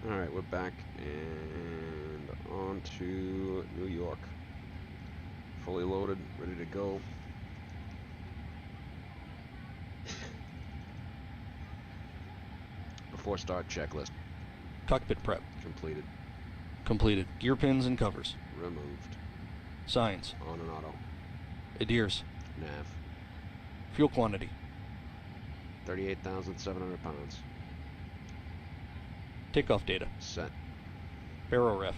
Alright, we're back and on to New York. Fully loaded, ready to go. Before start checklist. Cockpit prep. Completed. Completed. Gear pins and covers. Removed. Signs. On and auto. Adheres. Nav. Fuel quantity. 38,700 pounds. Takeoff data. Set. Baro ref.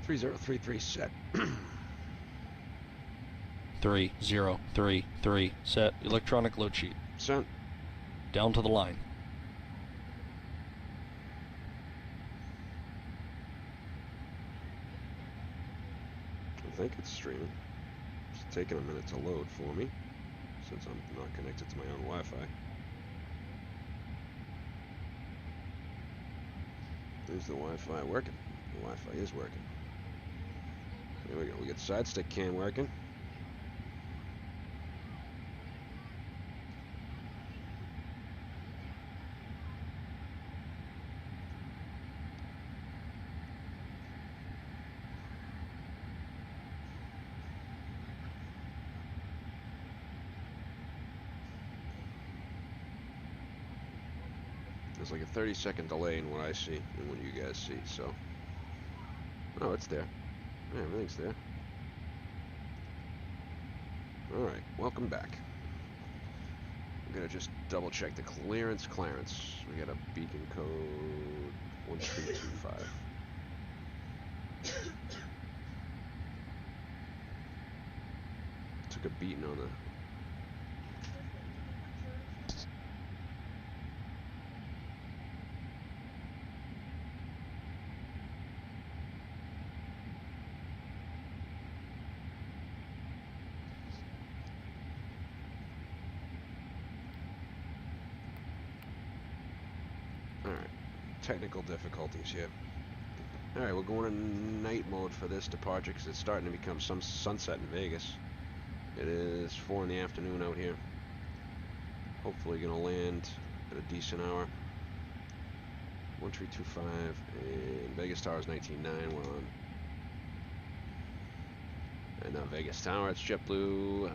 .3033 set. 3033 set. Electronic load sheet. Sent. Down to the line. I think it's streaming. It's taking a minute to load for me, since I'm not connected to my own Wi-Fi. Is the Wi-Fi working? The Wi-Fi is working. There we go. We get side stick cam working. There's like a 30-second delay in what I see and what you guys see, so. Oh, it's there. Yeah, everything's there. Alright, welcome back. I'm gonna just double check the clearance. We got a beacon code 1325. Took a beating on the technical difficulties here. Alright, we're going in night mode for this departure because it's starting to become some sunset in Vegas. It is 4 in the afternoon out here. Hopefully gonna land at a decent hour. 1325 and Vegas Tower is 19.9. We're on. And now Vegas Tower, it's JetBlue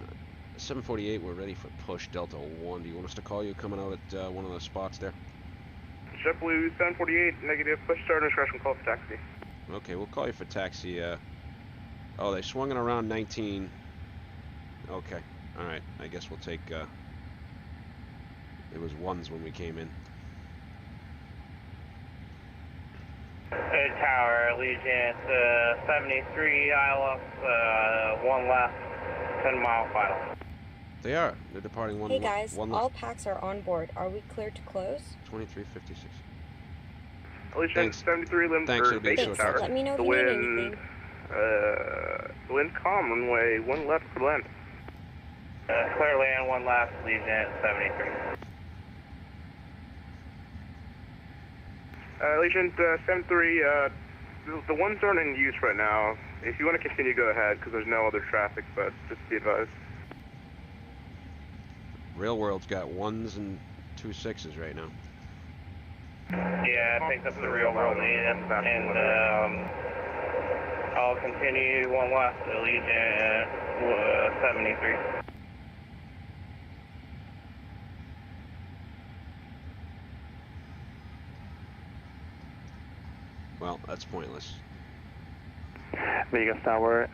748. We're ready for push Delta 1. Do you want us to call you coming out at one of the spots there? JetBlue 748, negative, push start, discretion, call for taxi. Okay, we'll call you for taxi. Oh, they swung it around 19. Okay, alright, I guess we'll take, it was ones when we came in. Tower, Allegiant 73, ILS, 1 left, 10-mile final. They are. They're departing one. Hey guys, one all left. packs are on board. Are we clear to close? 2356. Allegiant 73, limb for Vegas Tower. Let me know if you need anything. The wind calm, runway 1 left for land. Clear land, 1 left, Allegiant 73. Allegiant 73, the ones aren't in use right now. If you want to continue, go ahead, because there's no other traffic, but just be advised. Rail World's got 1s and 2 6s right now. Yeah, I think that's the real world need, and I'll continue 1 left, Allegiant 73. Well, that's pointless. Vegas Tower,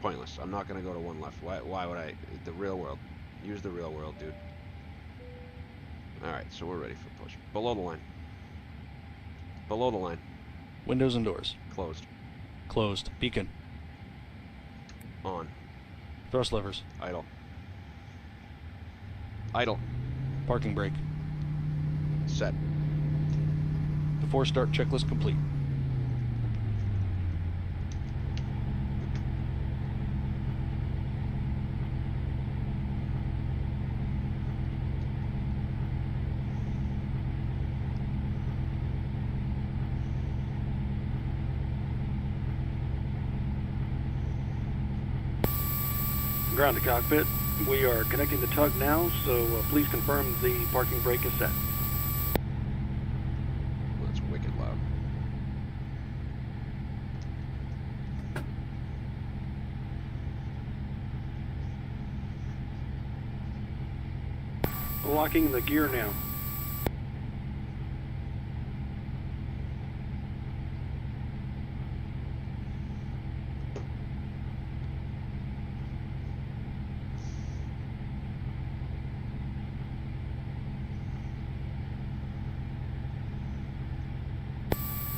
Pointless. I'm not gonna go to 1 left. Why would I? The Real World. Use the Real World, dude. Alright, so we're ready for push. Below the line. Below the line. Windows and doors. Closed. Closed. Beacon. On. Thrust levers. Idle. Idle. Parking brake. Set. Before start checklist complete. Ground to cockpit. We are connecting the tug now, so please confirm the parking brake is set. Well, that's wicked loud. Locking the gear now.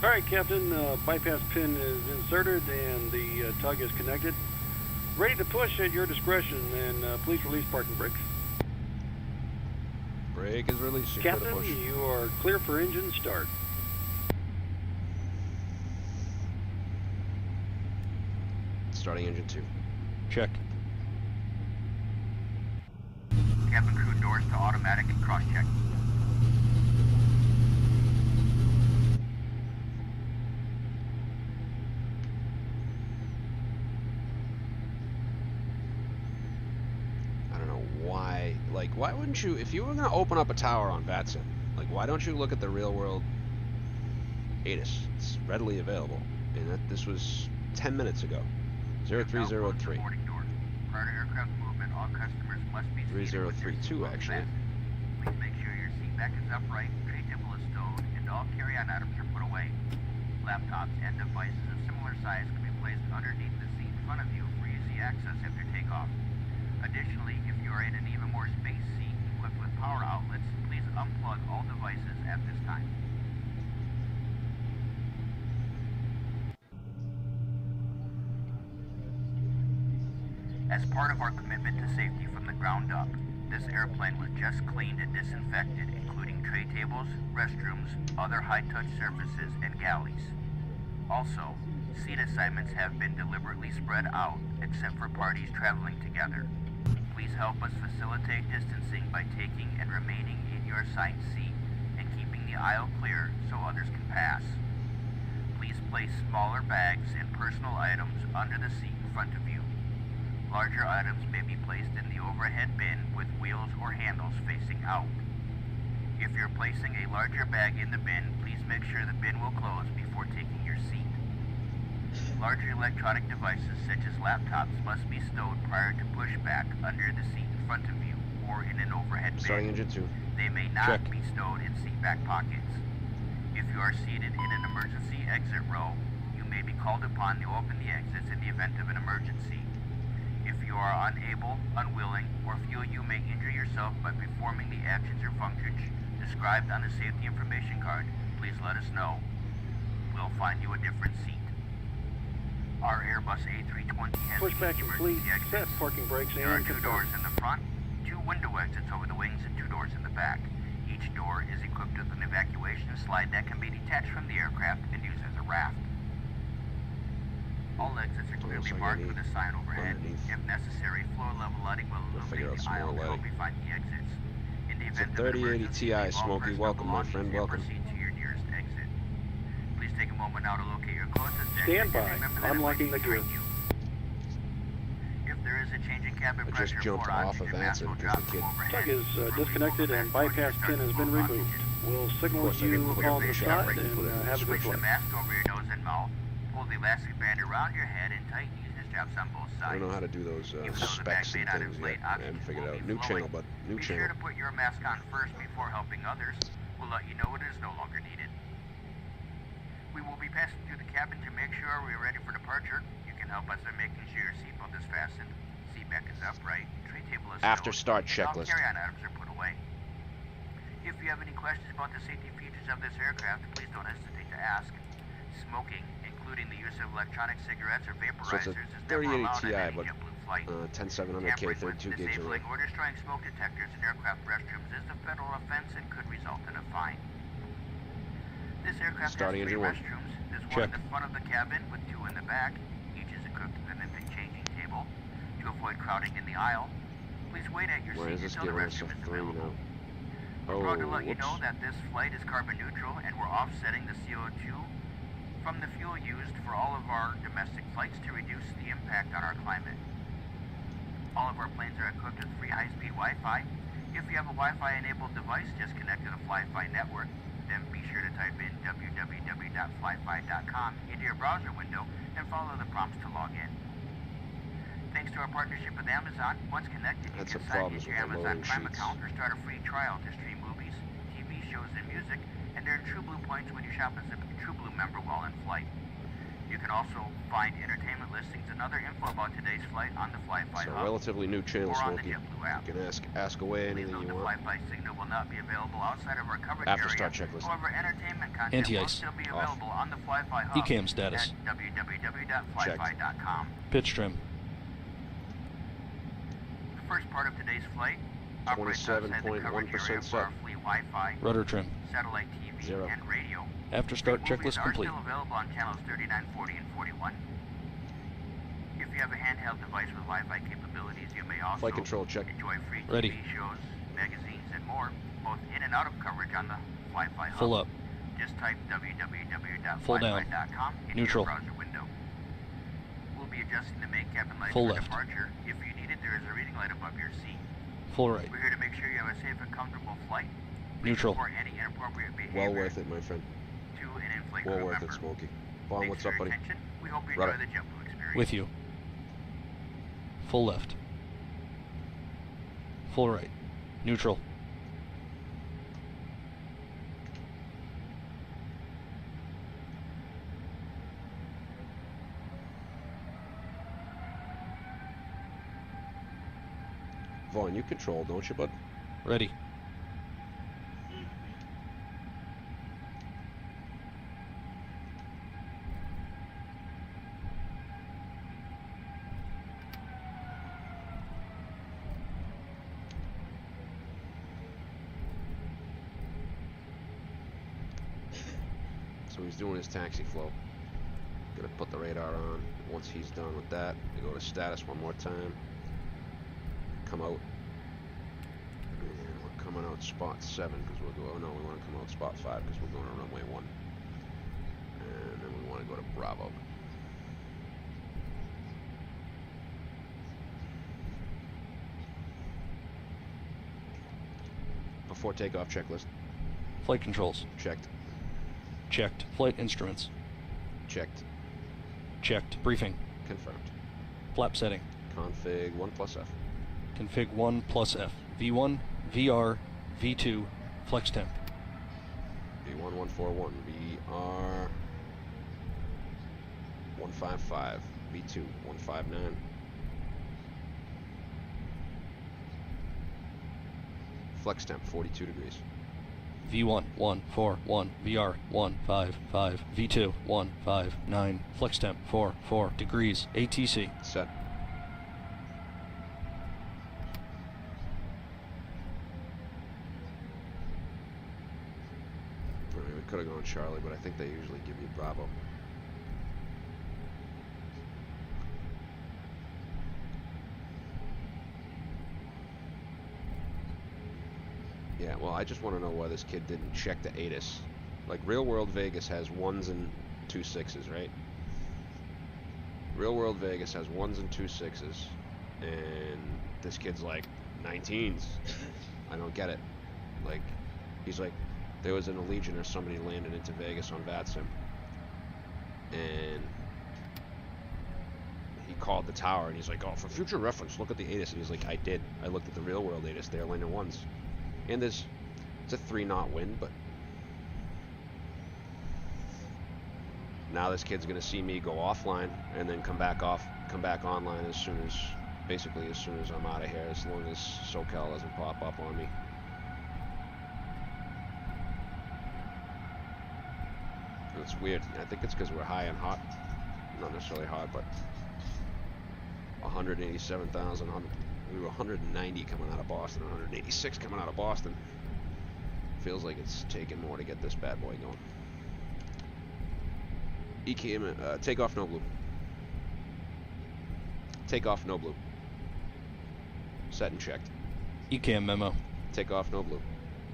All right, Captain, bypass pin is inserted and the tug is connected. Ready to push at your discretion, and please release parking brakes. Brake is releasing for the Captain, push. you are clear for engine start. Starting engine 2. Check. Cabin crew doors to automatic and cross-check. I don't know why. Like, why wouldn't you, if you were going to open up a tower on VATSIM, like, why don't you look at the real world ATIS? It's readily available. And this was 10 minutes ago. 0303. Prior to aircraft movement, all customers must be seated with their 3032, seatbelt actually. fastened. Please make sure your seat back is upright, tray table is stowed, and all carry-on items are put away. Laptops and devices of similar size can be placed underneath the seat in front of you for easy access after takeoff. Additionally, if you are in an even more space seat equipped with power outlets, please unplug all devices at this time. As part of our commitment to safety from the ground up, this airplane was just cleaned and disinfected, including tray tables, restrooms, other high-touch surfaces, and galleys. Also, seat assignments have been deliberately spread out, except for parties traveling together. Please help us facilitate distancing by taking and remaining in your assigned seat and keeping the aisle clear so others can pass. Please place smaller bags and personal items under the seat in front of you. Larger items may be placed in the overhead bin with wheels or handles facing out. If you're placing a larger bag in the bin, please make sure the bin will close before taking your seat. Larger electronic devices such as laptops must be stowed prior to pushback under the seat in front of you or in an overhead bin. Starting engine 2. They may not Check. be stowed in seat back pockets. If you are seated in an emergency exit row, you may be called upon to open the exits in the event of an emergency. If you are unable, unwilling, or feel you may injure yourself by performing the actions or functions described on the safety information card, please let us know. We'll find you a different seat. Our Airbus A320 has Pushback each complete. emergency exit. Set parking brakes There are and 2 confirm. doors in the front, 2 window exits over the wings, and 2 doors in the back. Each door is equipped with an evacuation slide that can be detached from the aircraft and used as a raft. All exits are clearly so I marked gotta with a sign overhead. underneath. If necessary, floor level lighting will figure illuminate out the aisle smaller to help lighting. you find the exits. In the It's a event of an 3080 emergency, Ti, leave all Smokey. personal Welcome, my belongings friend, and welcome. proceed to your nearest exit. Please take a moment now to locate your closest exit. Stand and by. remember that Unlocking the emergency gear. If there is a change in cabin I pressure just jumped for off of oxygen mask VATSIM will because drop the kid- from overhead. Tug is For disconnected removal and back, bypass start pin to has been remove removed. oxygen. We'll signal course, I you can put it on in the the side shot, and put it in have a good Switch the flight. mask over your nose and mouth. Pull the elastic band around your head and tighten using straps on both I sides. don't know how to do those Even though the bag specs may and not things inflate, yet. I haven't oxygen figured will it out. be New flowing. channel, but new Be channel. sure to put your mask on first before helping others. We'll let you know it is no longer needed. We will be passing through the cabin to make sure we are ready for departure. You can help us by making sure your seatbelt is fastened, seat back is upright, tray table is After stowed, start and all checklist. carry-on items are put away. If you have any questions about the safety features of this aircraft, please don't hesitate to ask. Smoking, including the use of electronic cigarettes or So it's vaporizers, a is never 3080 allowed on Ti, any but JetBlue flight. 10700K, Tampering with, 32 gigs of disabling, RAM. or destroying smoke detectors in aircraft restrooms is a federal offense and could result in a fine. This aircraft Starting has 3 engine 1. restrooms. There's one Check. in the front of the cabin with 2 in the back. Each is equipped with an infant changing table. To avoid crowding in the aisle, please wait at your Where seat is this until the giving us a restroom is 3 available. now? We're proud to let you whoops. know that this flight is carbon neutral and we're offsetting the CO2 from the fuel used for all of our domestic flights to reduce the impact on our climate. All of our planes are equipped with free high-speed Wi-Fi. If you have a Wi-Fi enabled device, just connect to the FlyFi network. Then be sure to type in www.flyfi.com into your browser window and follow the prompts to log in. Thanks to our partnership with Amazon, once connected, you can sign into your Amazon Prime account or start a free trial to stream movies, TV shows, and music, and earn TrueBlue points when you shop as a TrueBlue member while in flight. You can also find entertainment listings and other info about today's flight on the FlyFi So Hub relatively new channel, or on the Smokey. JetBlue app. You can ask away Please anything note you the want. FlyFi signal will not be available outside of our coverage After area. start checklist. However, entertainment content will Anti-ice. still be Off. available on the FlyFi Hub ECAM status. at www.flyfi.com. Pitch trim. The first part of today's flight operates outside the coverage 27.1% area for set. our free Wi-Fi, Rudder trim. satellite TV, 0. and radio. After start Movies checklist are complete. still available on channels 39, 40, and 41. If you have a handheld device with Wi-Fi capabilities, you may also Flight control check. enjoy free Ready. TV shows, magazines, and more, both in and out of coverage on the FlyFi Hub. Full up. Just type Full down. www.flyfi.com into Neutral. your browser window. We'll be adjusting the main cabin lights Full for left. departure. If you need it, there is a reading light above your seat. Full right. We're here to make sure you have a safe and comfortable flight. Please Neutral. report any inappropriate behavior Well worth it, my friend. to an in-flight Well crew worth member. it, Smokey. Vaughn, Thanks what's for up, your buddy? attention. We hope you Right enjoy up. the JetBlue experience. With you. Full left. Full right. Neutral. Vaughn, you control, don't you, bud? Ready. So he's doing his taxi flow. Gonna put the radar on. Once he's done with that, we go to status one more time. Come out. And we're coming out spot 7 because we're going. No, we want to come out spot 5 because we're going to runway 1. And then we want to go to Bravo. Before takeoff checklist. Flight controls. Checked. Checked. Flight instruments. Checked. Checked. Briefing. Confirmed. Flap setting. Config 1 plus F. Config 1 plus F. V1, VR, V2, flex temp. V1 141, VR 155, V2 159. Flex temp 42 degrees. V1 141, VR 155, V2 159, flex temp 44 degrees, ATC. Set. Alright, we could have gone Charlie, but I think they usually give you Bravo. Yeah, well, I just want to know why this kid didn't check the ATIS. Like, Real World Vegas has 1s and 2 6s, right? Real World Vegas has 1s and 2 6s, and this kid's like 19s. I don't get it. Like, he's like, there was an Allegiant or somebody landed into Vegas on VATSIM, and he called the tower, and he's like, oh, for future reference, look at the ATIS. And he's like, I did. I looked at the Real World ATIS. They're landing 1s. And it's a 3-knot wind, but now this kid's gonna see me go offline and then come back online as soon as I'm out of here, as long as SoCal doesn't pop up on me. It's weird. I think it's because we're high and hot. Not necessarily hot, but 187,000. We were 190 coming out of Boston, 186 coming out of Boston. Feels like it's taking more to get this bad boy going. EKM, takeoff no blue. Takeoff no blue. Set and checked. ECAM memo. Takeoff no blue.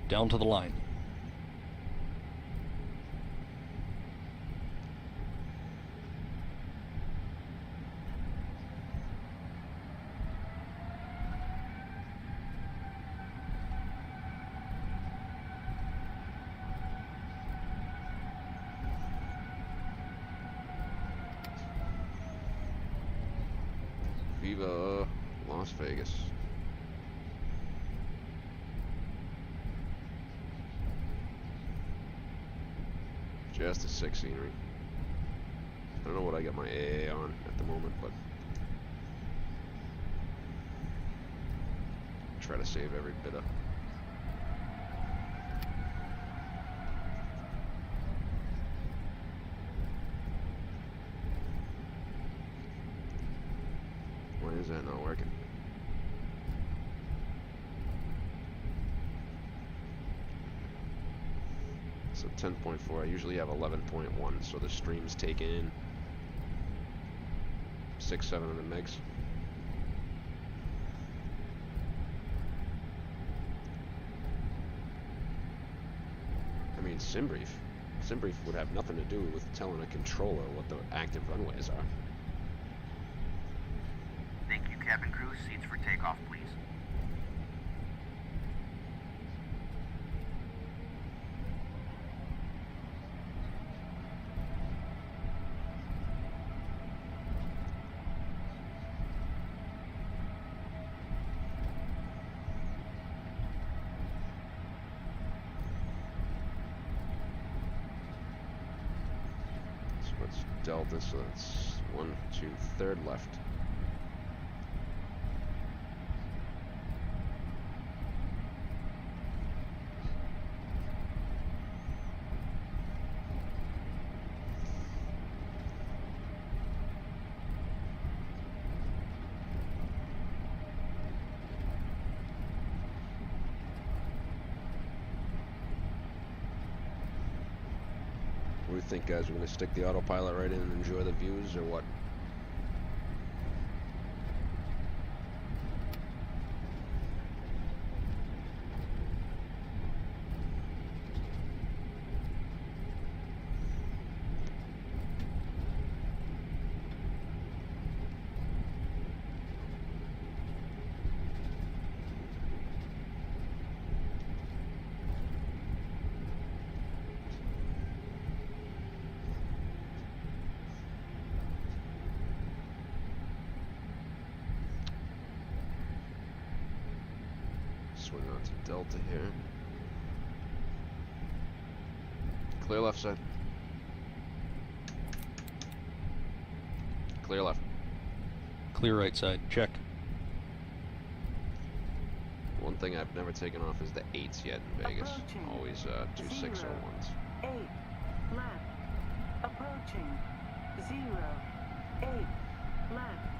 Down to the line. Viva Las Vegas. Just a sick scenery. I don't know what I got my AA on at the moment, but try to save every bit of. Why is that not working? So 10.4, I usually have 11.1, so the streams take in 600-700 megs. I mean, SimBrief would have nothing to do with telling a controller what the active runways are. Thank you, cabin crew. Seats for takeoff, please. So let's delta, so that's 1, 2, third left. What do you think, guys? We're gonna stick the autopilot right in and enjoy the views, or what? Swing on to delta here. Clear left side. Clear left. Clear right side. Check. One thing I've never taken off is the 8s yet in Vegas. Always 2601s. 8 left. Approaching. 0 8 left.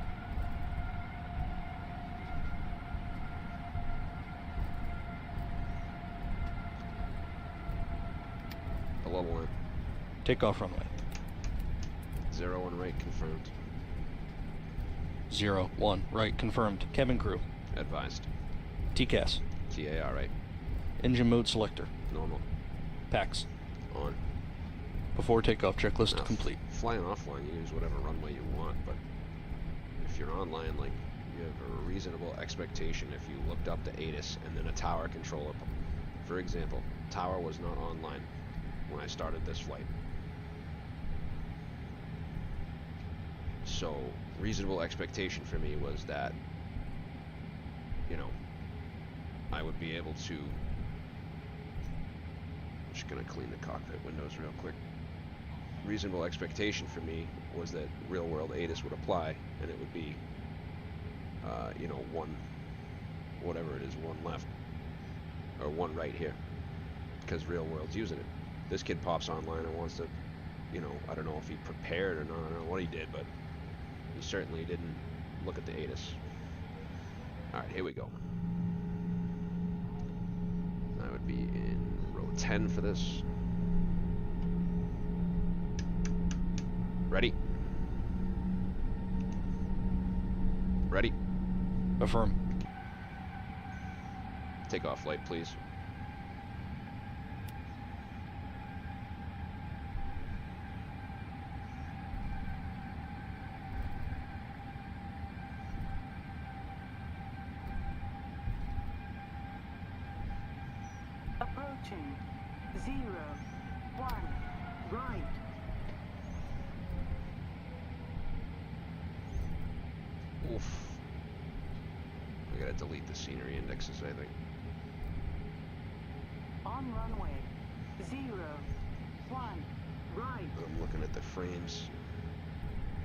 Below line. Takeoff runway. 01 right confirmed. 01 right confirmed. Cabin crew. Advised. TCAS. TAR right. Engine mode selector. Normal. PAX. On. Before takeoff checklist Now, complete. Flying offline, you use whatever runway you want, but if you're online, like, you have a reasonable expectation if you looked up the ATIS and then a tower controller. For example, tower was not online when I started this flight. So, reasonable expectation for me was that, you know, I would be able to. I'm just gonna clean the cockpit windows real quick. Reasonable expectation for me was that real world ATIS would apply, and it would be, you know, one, whatever it is, one left, or one right here, because real world's using it. This kid pops online and wants to, you know, I don't know if he prepared or not, I don't know what he did, but he certainly didn't look at the ATIS. Alright, here we go. I would be in row 10 for this. Ready? Ready? Affirm. Takeoff light, please. Approaching. 0 1 right. Oof. I gotta delete the scenery indexes, I think. On runway 01, right. I'm looking at the frames.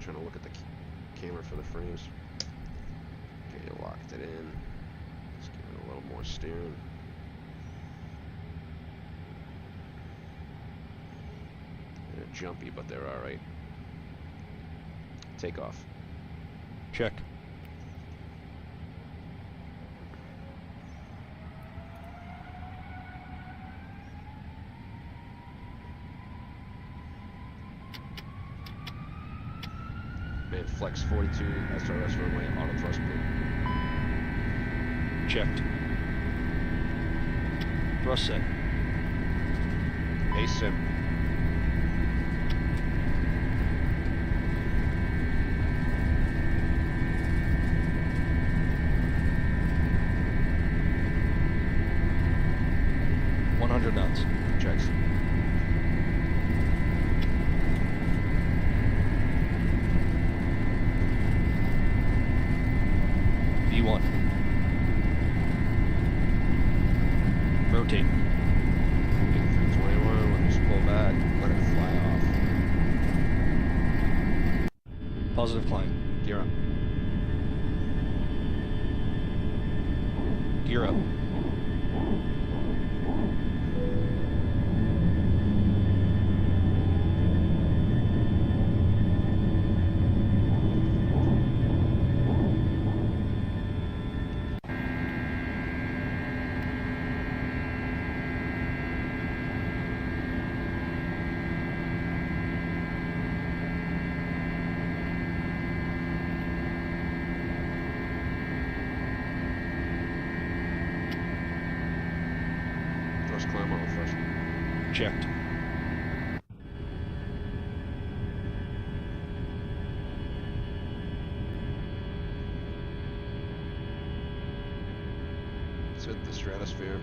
Trying to look at the camera for the frames. Okay, locked it in. Let's give it a little more steering. They're jumpy, but they're alright. Take off. Check. Man, flex 42, SRS runway, auto thrust pin. Checked. Thrust set. ASIM. knots. Checks. V1. Rotate. 321, let me just pull back, let it fly off. Positive climb. Gear up. Gear up. Climb on first. Checked. Let's hit the stratosphere.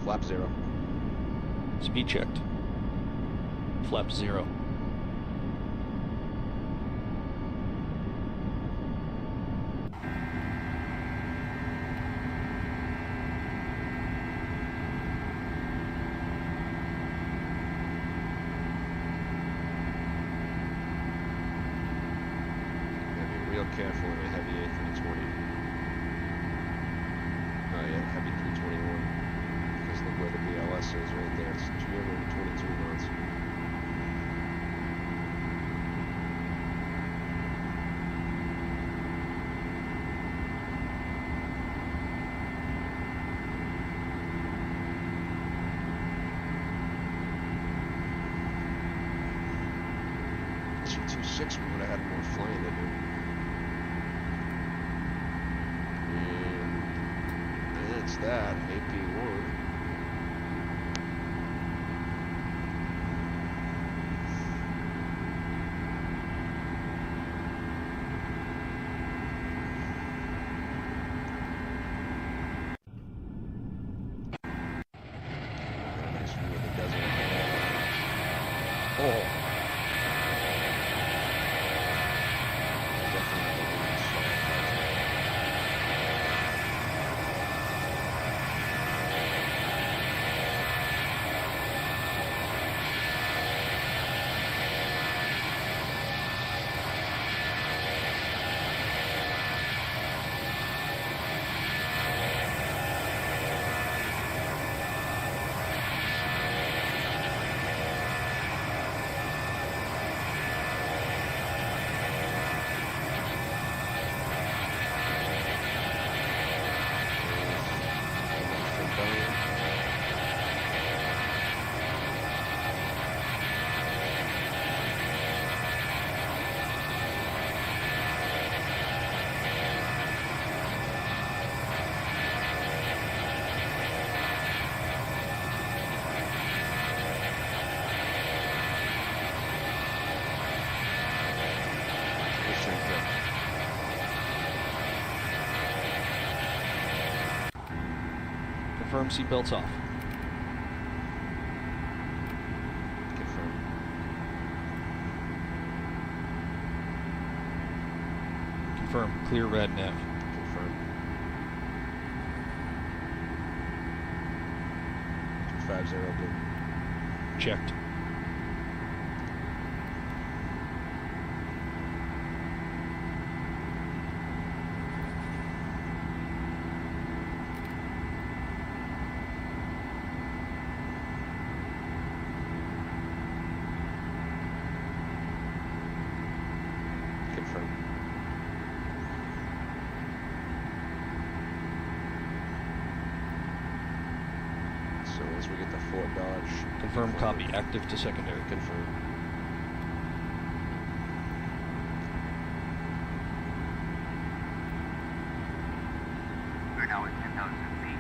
Flap 0. Speed checked. Flap 0. Gotta be real careful in a heavy A320. Oh yeah, heavy 321. Look where the BLS is right there. It's 222 knots. G26 we would have had more flying to do. And that's that. AP1. Confirm seatbelts off. Confirm. Confirm. Clear RADNAV. Confirm. 250 blue. Checked. Confirm. So once we get to Fort Dodge. Confirm copy. Active to secondary. Confirm. We're now at 10,000 feet.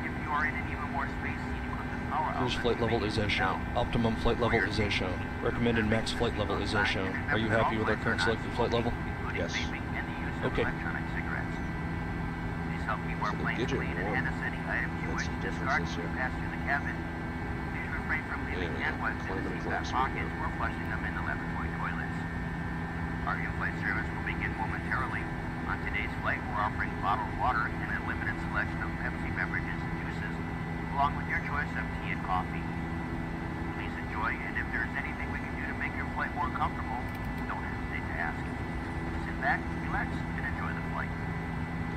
If you are in an even more space, seat equipment power Cruise outlet flight level may is be as shown. down. Optimum flight level is as shown. Recommended max flight level is as shown. Are you happy with our current selected flight level? Yes. Okay. Electronic cigarettes. Please help keep our So the planes Gidget clean and warm. hand us any items you That's wish to the discard difference when you this pass through the cabin. Please refrain from leaving There we hand go. wipes in Climate the and seatback climate pockets speed. or flushing them in the lavatory toilets. Our in-flight service will begin momentarily. On today's flight, we're offering bottled water and a limited selection of Pepsi beverages and juices, along with your choice of tea and coffee. Please enjoy, and if there's anything we can do to make your flight more comfortable, don't hesitate to ask. Sit back, relax, and enjoy the flight.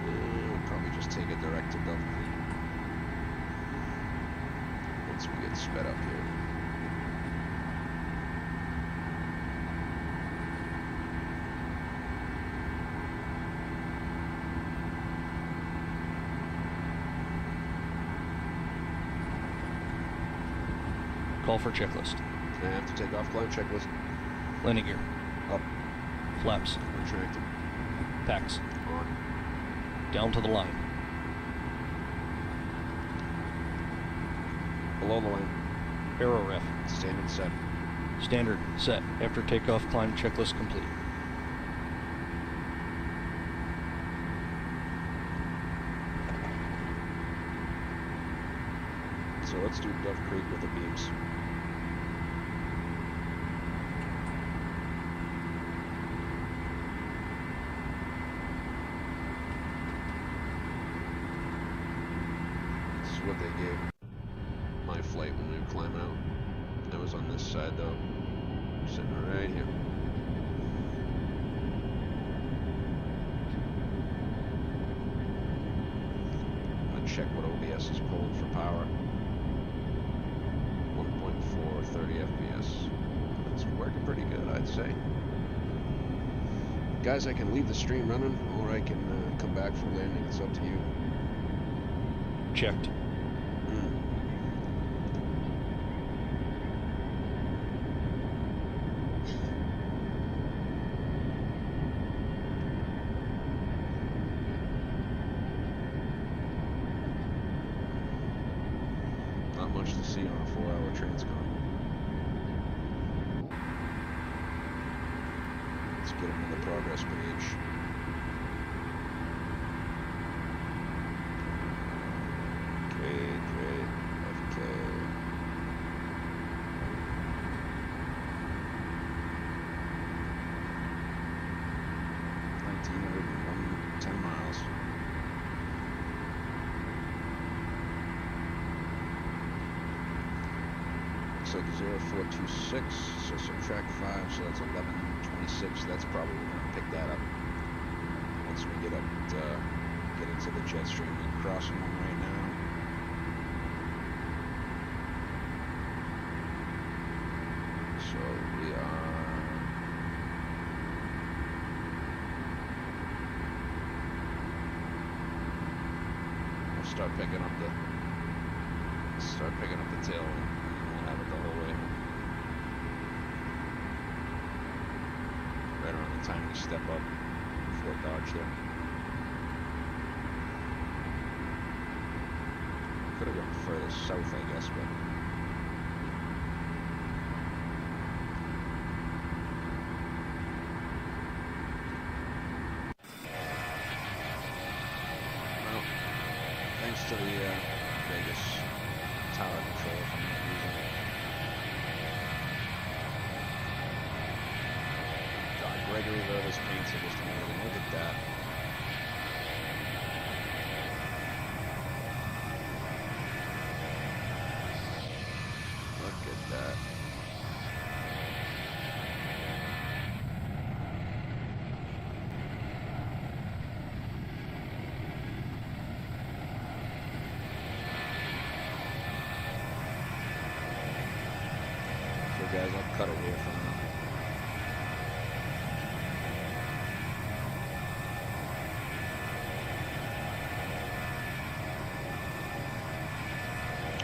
We'll probably just take it direct to Dove Creek. Once we get sped up here. Call for checklist. I have to take off climb checklist. Landing gear. Up. Flaps. Retracted. Packs. On. Down to the line. Below the line. Aero ref. Standard set. Standard. Set. After takeoff, climb checklist complete. So let's do Dove Creek with the beams. This is what they gave my flight when we were climbing out. I was on this side though, sitting right here. I'm gonna check what OBS is pulling for power. 1.4, 30 FPS. It's working pretty good, I'd say. Guys, I can leave the stream running, or I can come back for landing. It's up to you. Checked. Not much to see on a 4-hour transcon. Let's get into the progress page. JBU748. $1,910 miles. Looks like 0426, so subtract 5, so that's 1126. That's probably, we're gonna pick that up once we get up, get into the jet stream. We're crossing one right now. So we are. We'll start picking up the tail, and we'll have it the whole way home. Right around the time we step up Fort Dodge there. Could have gone further south, I guess, but. Well, thanks to the Vegas reverb his paints in just a minute. Look at that. Look at that. So guys, I'll cut away from